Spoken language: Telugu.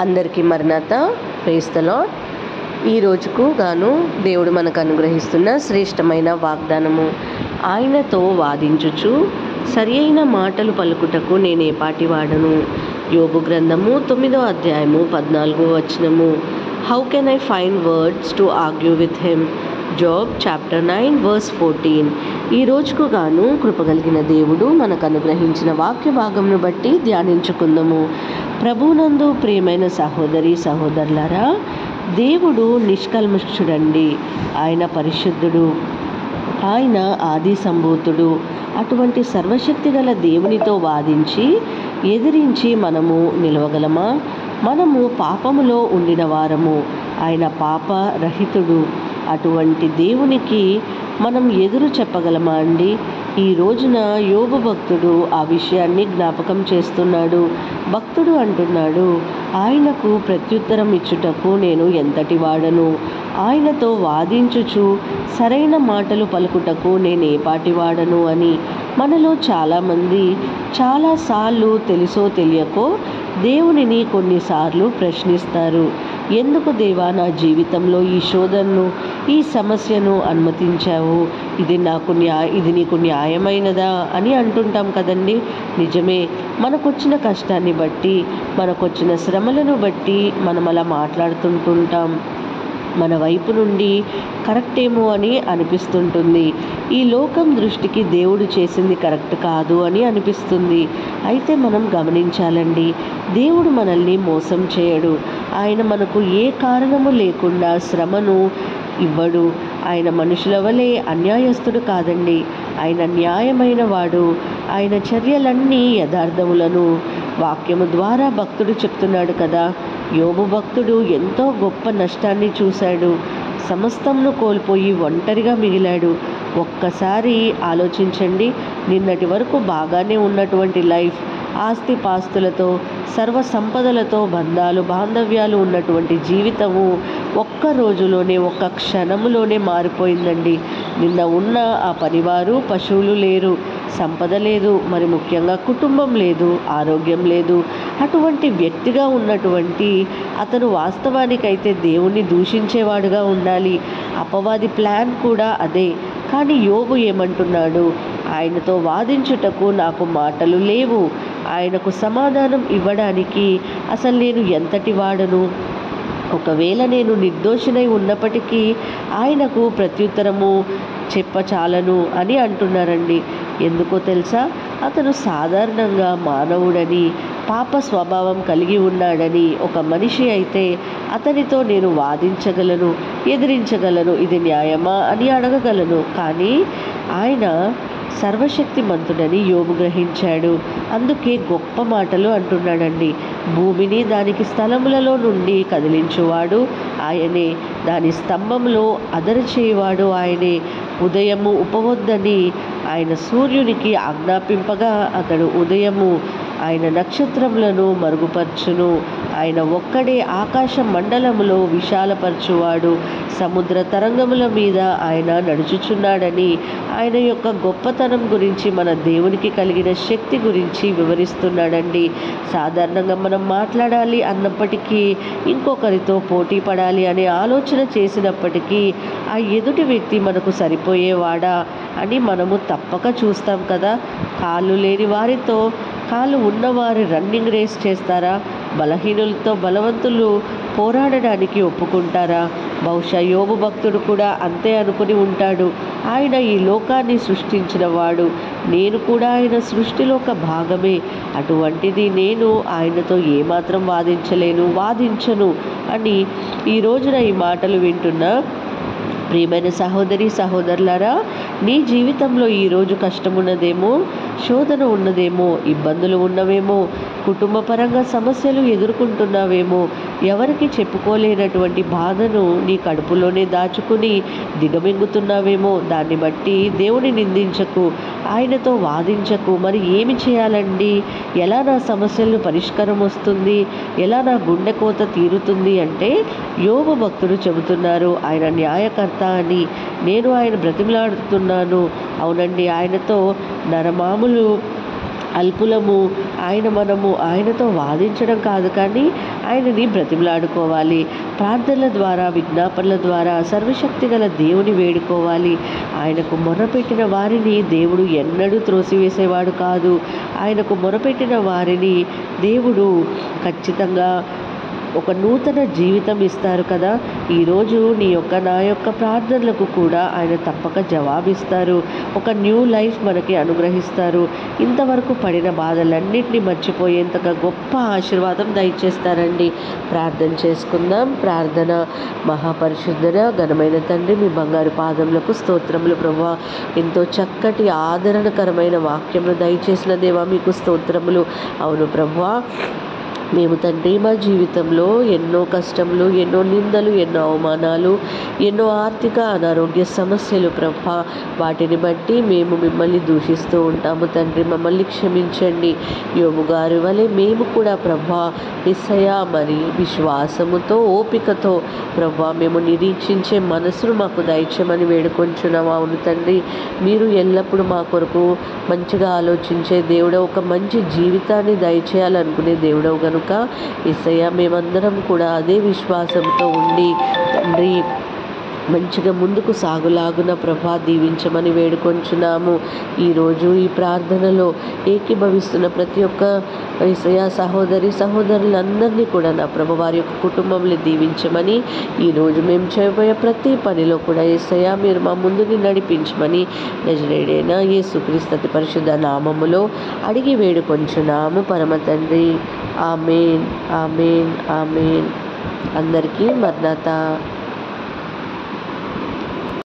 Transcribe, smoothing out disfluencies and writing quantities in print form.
అందరికీ మరణాత. Praise the lord. ఈ రోజుకు గాను దేవుడు మనకు అనుగ్రహిస్తున్న శ్రేష్టమైన వాగ్దానము, ఆయనతో వాదించుచు సరి అయిన మాటలు పలుకుటకు నేనేపాటి వాడను. యోబు గ్రంథము 9వ అధ్యాయము 14వ వచనము. How can I find words to argue with him? Job chapter 9 verse 14. ఈ రోజుకు గాను కృపగలిగిన దేవుడు మనకు అనుగ్రహించిన వాక్య భాగంను బట్టి ధ్యానించుకుందాము. ప్రభునందు ప్రియమైన సహోదరి సహోదరులారా, దేవుడు నిష్కల్మషుడండి. ఆయన పరిశుద్ధుడు, ఆయన ఆది సంభూతుడు. అటువంటి సర్వశక్తి గల దేవునితో వాదించి ఎదిరించి మనము నిలవగలమా? మనము పాపములో ఉండిన వారము, ఆయన పాప రహితుడు. అటువంటి దేవునికి మనం ఎదురు చెప్పగలమా అండి? ఈ రోజున యోబు భక్తుడు ఆ విషయాన్ని జ్ఞాపకం చేస్తున్నాడు. భక్తుడు అంటున్నాడు, ఆయనకు ప్రత్యుత్తరం ఇచ్చుటకు నేను ఎంతటి వాడను, ఆయనతో వాదించుచు సరైన మాటలు పలుకుటకు నేనేపాటి వాడను అని. మనలో చాలామంది చాలాసార్లు తెలుసో తెలియకో దేవునిని కొన్నిసార్లు ప్రశ్నిస్తారు. ఎందుకు దేవా నా జీవితంలో ఈ శోధనను, ఈ సమస్యను అనుమతించావు? ఇది నీకు న్యాయమైనదా అని అంటుంటాం కదండి. నిజమే, మనకొచ్చిన కష్టాన్ని బట్టి, మనకొచ్చిన శ్రమలను బట్టి మనం అలా మాట్లాడుతుంటుంటాం. మన వైపు నుండి కరెక్టేమో అని అనిపిస్తుంటుంది. ఈ లోకం దృష్టికి దేవుడు చేసింది కరెక్ట్ కాదు అని అనిపిస్తుంది. అయితే మనం గమనించాలండి, దేవుడు మనల్ని మోసం చేయడు. ఆయన మనకు ఏ కారణము లేకుండా శ్రమను ఇవ్వడు. ఆయన మనుషుల వలె అన్యాయస్తుడు కాదండి. ఆయన న్యాయమైన వాడు. ఆయన చర్యలన్నీ యథార్థములను వాక్యము ద్వారా భక్తుడు చెప్తున్నాడు కదా. యోబు భక్తుడు ఎంతో గొప్ప నష్టాన్ని చూశాడు. సమస్తంను కోల్పోయి ఒంటరిగా మిగిలాడు. ఒక్కసారి ఆలోచించండి, నిన్నటి వరకు బాగానే ఉన్నటువంటి లైఫ్, ఆస్తి పాస్తులతో, సర్వ సంపదలతో, బంధాలు బాంధవ్యాలు ఉన్నటువంటి జీవితము ఒక్క రోజులోనే, ఒక్క క్షణములోనే మారిపోయిందండి. నిన్న ఉన్న ఆ పనివారు, పశువులు లేరు, సంపద లేదు, మరి ముఖ్యంగా కుటుంబం లేదు, ఆరోగ్యం లేదు. అటువంటి వ్యక్తిగా ఉన్నటువంటి అతను వాస్తవానికైతే దేవుణ్ణి దూషించేవాడుగా ఉండాలి. అపవాది ప్లాన్ కూడా అదే. కానీ యోబు ఏమంటున్నాడు? ఆయనతో వాదించుటకు నాకు మాటలు లేవు, ఆయనకు సమాధానం ఇవ్వడానికి అసలు నేను ఎంతటి వాడను. ఒకవేళ నేను నిర్దోషినై ఉన్నప్పటికీ ఆయనకు ప్రత్యుత్తరము చెప్పచాలను అని అంటున్నారండి. ఎందుకో తెలుసా? అతను సాధారణంగా మానవుడని, పాప స్వభావం కలిగి ఉన్నాడని. ఒక మనిషి అయితే అతనితో నేను వాదించగలను, ఎదిరించగలను, ఇది న్యాయమా అని అడగగలను. కానీ ఆయన సర్వశక్తిమంతుడని యోబు గ్రహించాడు. అందుకే గొప్ప మాటలు అంటున్నాడండి. భూమిని దానికి స్థలములలో నుండి కదిలించువాడు ఆయనే, దాని స్తంభంలో అదరచేయువాడు ఆయనే. ఉదయము ఉపవొద్దని ఆయన సూర్యునికి ఆజ్ఞాపింపగా అతడు ఉదయము ఆయన నక్షత్రములను మరుగుపరచును. ఆయన ఒక్కడే ఆకాశ మండలములో విశాలపరచువాడు. సముద్ర తరంగముల మీద ఆయన నడుచుచున్నాడని ఆయన యొక్క గొప్పతనం గురించి, మన దేవునికి కలిగిన శక్తి గురించి వివరిస్తున్నాడండి. సాధారణంగా మనం మాట్లాడాలి అన్నప్పటికీ, ఇంకొకరితో పోటీ పడాలి అనే ఆలోచన చేసినప్పటికీ ఆ ఎదుటి వ్యక్తి మనకు సరిపోయేవాడా అని మనము తప్పక చూస్తాం కదా. కాళ్ళు లేని వారితో కాళ్ళు ఉన్నవారు రన్నింగ్ రేస్ చేస్తారా? బలహీనులతో బలవంతులు పోరాడడానికి ఒప్పుకుంటారా? బహుశా యోబు భక్తుడు కూడా అంతే అనుకుని ఉంటాడు. ఆయన ఈ లోకాన్ని సృష్టించిన వాడు, నేను కూడా ఆయన సృష్టిలో ఒక భాగమే. అటువంటిది నేను ఆయనతో ఏమాత్రం వాదించను అని ఈ రోజున ఈ మాటలు వింటున్న ప్రియమైన సహోదరి సహోదరులారా, నీ జీవితంలో ఈరోజు కష్టం ఉన్నదేమో, శోధన ఉన్నదేమో, ఇబ్బందులు ఉన్నవేమో, కుటుంబపరంగా సమస్యలు ఎదుర్కొంటున్నావేమో, ఎవరికి చెప్పుకోలేనటువంటి బాధను నీ కడుపులోనే దాచుకుని దిగమింగుతున్నావేమో. దాన్ని బట్టి దేవుని నిందించకు, ఆయనతో వాదించకు. మరి ఏమి చేయాలండి? ఎలా నా సమస్యలను పరిష్కారం వస్తుంది? ఎలా నా గుండె కోత తీరుతుంది అంటే, యోబు భక్తుడు చెబుతున్నారు, ఆయన న్యాయకర్త అని. నేను ఆయన బ్రతిమలాడుతున్నాను. అవునండి, ఆయనతో నరమాములు అల్పులము, మనము ఆయనతో వాదించడం కాదు, కానీ ఆయనని బ్రతిమలాడుకోవాలి. ప్రార్థనల ద్వారా, విజ్ఞాపనల ద్వారా సర్వశక్తి గల దేవుని వేడుకోవాలి. ఆయనకు మొర్రపెట్టిన వారిని దేవుడు ఎన్నడూ త్రోసివేసేవాడు కాదు. ఆయనకు మొరపెట్టిన వారిని దేవుడు ఖచ్చితంగా ఒక నూతన జీవితం ఇస్తారు కదా. ఈరోజు నా యొక్క ప్రార్థనలకు కూడా ఆయన తప్పక జవాబిస్తారు. ఒక న్యూ లైఫ్ మనకి అనుగ్రహిస్తారు. ఇంతవరకు పడిన బాధలన్నింటినీ మర్చిపోయేంతగా గొప్ప ఆశీర్వాదం దయచేస్తారండి. ప్రార్థన చేసుకుందాం. ప్రార్థన. మహాపరిశుద్ధన ఘనమైన తండ్రి, మీ బంగారు పాదములకు స్తోత్రములు ప్రభువా. ఎంతో చక్కటి ఆదరణకరమైన వాక్యమును దయచేసిన దేవా మీకు స్తోత్రములు. అవును ప్రభువా, మేము తండ్రి మా జీవితంలో ఎన్నో కష్టములు, ఎన్నో నిందలు, ఎన్నో అవమానాలు, ఎన్నో ఆర్థిక అనారోగ్య సమస్యలు ప్రభా, వాటిని బట్టి మేము మిమ్మల్ని దూషిస్తూ ఉంటాము తండ్రి. మమ్మల్ని క్షమించండి. యోబు గారి వలె మేము కూడా ప్రభా యేసయ్యా మరి విశ్వాసముతో, ఓపికతో ప్రభా మేము నిరీక్షించే మనసును మాకు దయచేయమని వేడుకొంచున్నాము. అవును తండ్రి, మీరు ఎల్లప్పుడూ మా కొరకు మంచిగా ఆలోచించే దేవుడు, ఒక మంచి జీవితాన్ని దయచేయాలనుకునే దేవుడవు కనుక యేసయ్యా మేమందరం కూడా అదే విశ్వాసంతో ఉండి తండ్రి మంచిగా ముందుకు సాగులాగున ప్రభా దీవించమని వేడుకొంచున్నాము. ఈరోజు ఈ ప్రార్థనలో ఏకీభవిస్తున్న ప్రతి ఒక్క యేసయ్యా సహోదరులందరినీ కూడా నా ప్రభు వారి యొక్క కుటుంబంలో దీవించమని, ఈరోజు మేము చేయబోయే ప్రతి పనిలో కూడా యేసయ్యా మీరు మా ముందుని నడిపించమని నజరేయుడైన యేసుక్రీస్తు అతి పరిశుద్ధ నామములో అడిగి వేడుకొంచున్నాము పరమ తండ్రి. ఆమేన్, ఆమేన్, ఆమేన్. అందరికీ మరణాత.